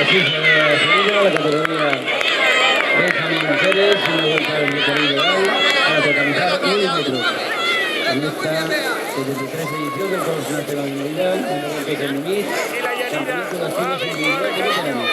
ejercicio de la segunda, la categoría Benjamín Mujeres, una vuelta de recorrido legal para totalizar 1 metro. En esta 73 edición del Concurso Nacional Mundial, en el que se Muniz, Campeonato Nacional Individual de Veteranos.